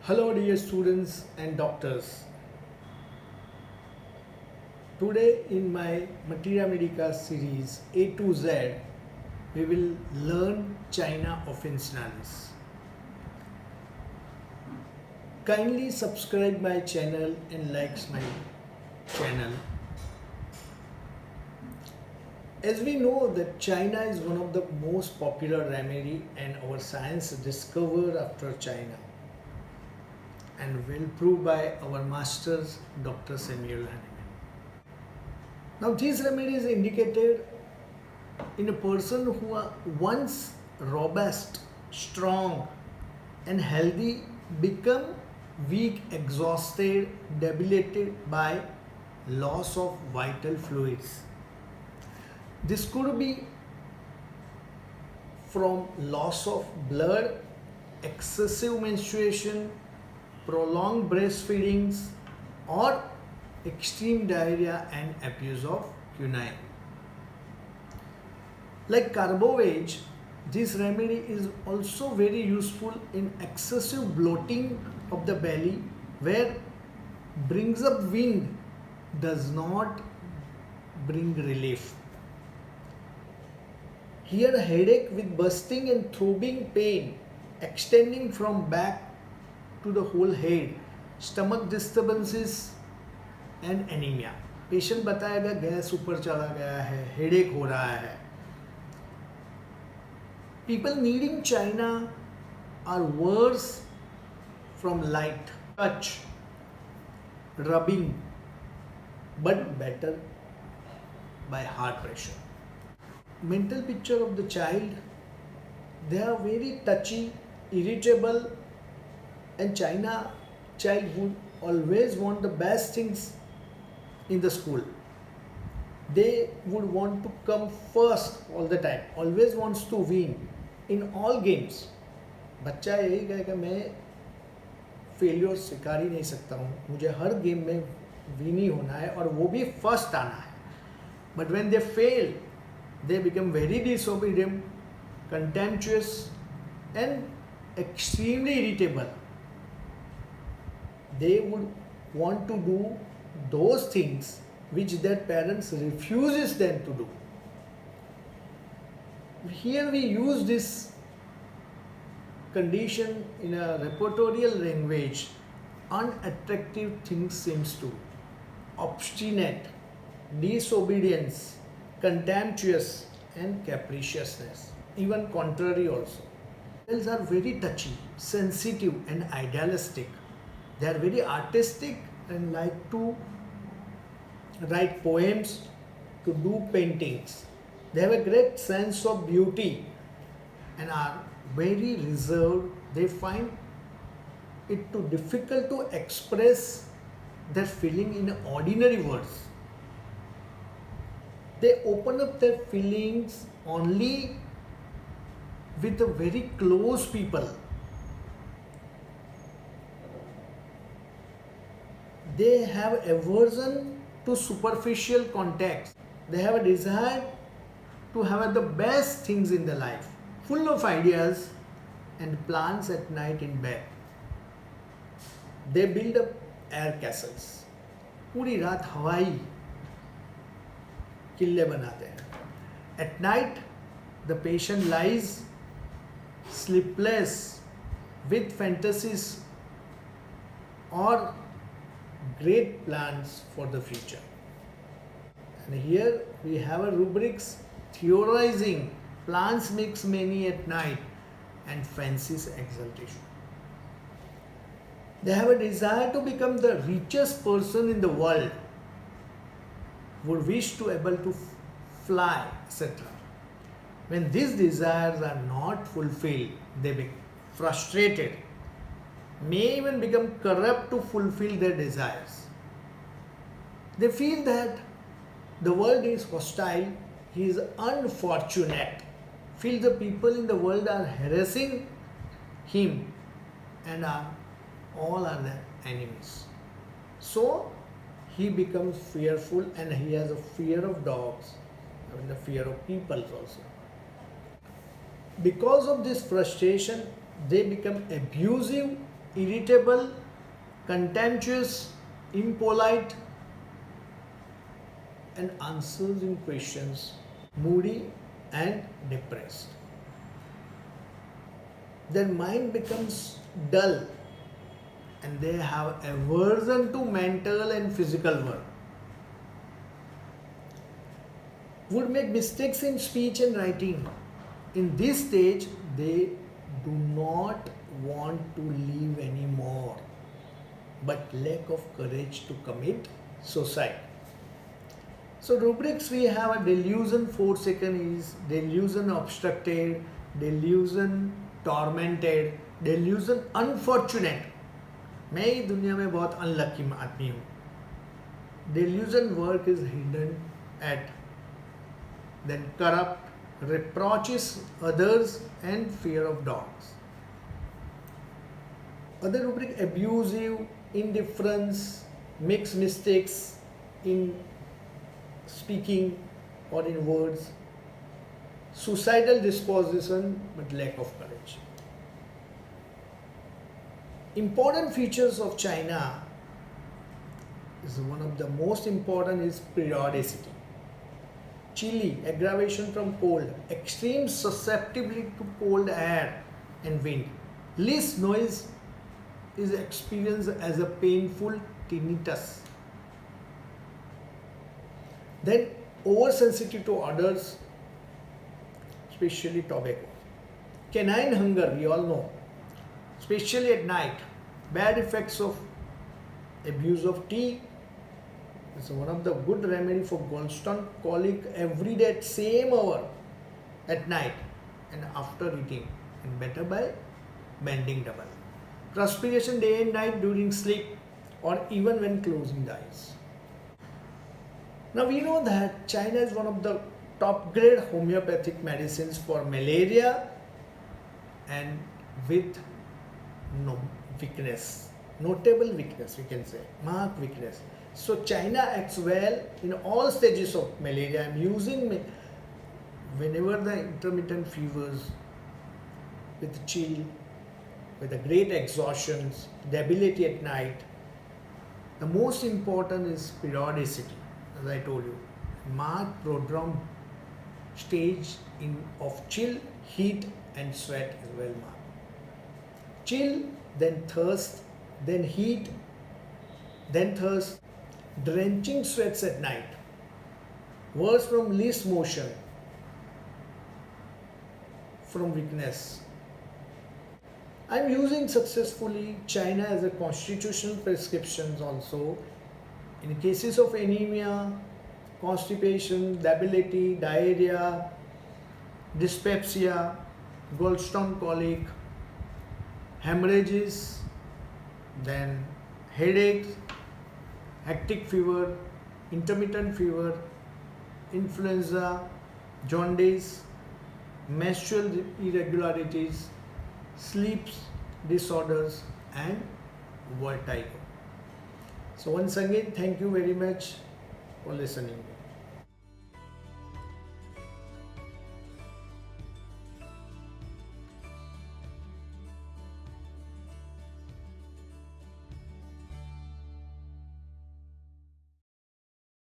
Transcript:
Hello dear students and doctors. Today in my Materia Medica series A to Z, we will learn China of instance. Kindly subscribe my channel and likes my channel. As we know that China is one of the most popular remedy and our science discovered after China and well proved by our masters Dr. Samuel Hahnemann. Now these remedies indicated in a person who are once robust, strong and healthy become weak, exhausted, debilitated by loss of vital fluids. This could be from loss of blood, excessive menstruation, prolonged breastfeedings or extreme diarrhea and abuse of quinine. Like carbovage, this remedy is also very useful in excessive bloating of the belly where brings up wind does not bring relief. Here headache with bursting and throbbing pain extending from back to the whole head, stomach disturbances and anemia. Patient बताएगा gas ऊपर चला गया है, headache हो रहा है. People needing China are worse from light touch, rubbing, but better by heart pressure. Mental picture of the child, they are very touchy, irritable, and China child would always want the best things in the school. They would want to come first all the time, always wants to win in all games. बच्चा यही कहेगा मैं failure स्वीकार ही नहीं सकता हूँ, मुझे हर game में विन ही होना है और वो भी फर्स्ट आना है. But when they fail, they become very disobedient, contemptuous and extremely irritable. They would want to do those things which their parents refuses them to do. Here we use this condition in a repertorial language. Unattractive things seems to, obstinate, disobedience, contemptuous and capriciousness, even contrary also. Girls are very touchy, sensitive and idealistic. They are very artistic and like to write poems, to do paintings. They have a great sense of beauty and are very reserved. They find it too difficult to express their feeling in ordinary words. They open up their feelings only with the very close people. They have aversion to superficial contacts. They have a desire to have the best things in their life, full of ideas and plans at night in bed. They build up air castles. पूरी रात हवाई किले बनाते हैं. At night, the patient lies sleepless with fantasies or great plans for the future. And here we have a rubrics theorizing, plans makes many at night and fancies exaltation. They have a desire to become the richest person in the world, would wish to able to fly, etc. When these desires are not fulfilled, they become frustrated, may even become corrupt to fulfill their desires. They feel that the world is hostile, he is unfortunate, feel the people in the world are harassing him and all are their enemies. So he becomes fearful and he has a fear of dogs and the fear of people also. Because of this frustration, they become abusive irritable, contemptuous, impolite, and answers in questions, moody and depressed. Their mind becomes dull and they have aversion to mental and physical work. Would make mistakes in speech and writing. In this stage, they do not want to live anymore, but lack of courage to commit suicide. So rubrics we have a delusion forsaken is delusion obstructed, delusion tormented, delusion unfortunate. मैं इस दुनिया में बहुत unlucky आदमी हूँ. Delusion work is hidden at, then corrupt, reproaches others and fear of dogs. Other rubric abusive, indifference, makes mistakes in speaking or in words, suicidal disposition but lack of courage. Important features of China is one of the most important is periodicity. Chilly, aggravation from cold, extreme susceptibility to cold air and wind. Least noise is experienced as a painful tinnitus. Then oversensitive to odors, especially tobacco. Canine hunger, we all know, especially at night. Bad effects of abuse of tea. It's one of the good remedy for gallstone colic every day at same hour at night and after eating, and better by bending double. Perspiration day and night during sleep or even when closing the eyes. Now we know that China is one of the top grade homeopathic medicines for malaria and with no weakness, notable weakness we can say, marked weakness. So China acts well in all stages of malaria. I'm using whenever the intermittent fevers with chill, with a great exhaustions, debility at night. The most important is periodicity, as I told you. Mark prodrome stage of chill, heat and sweat is well marked. Chill, then thirst, then heat, then thirst, drenching sweats at night, worse from least motion, from weakness. I am using successfully China as a constitutional prescriptions also in cases of anemia, constipation, debility, diarrhea, dyspepsia, gallstone colic, hemorrhages, then headaches, hectic fever, intermittent fever, influenza, jaundice, menstrual irregularities, sleep disorders and vertigo. So once again, thank you very much for listening.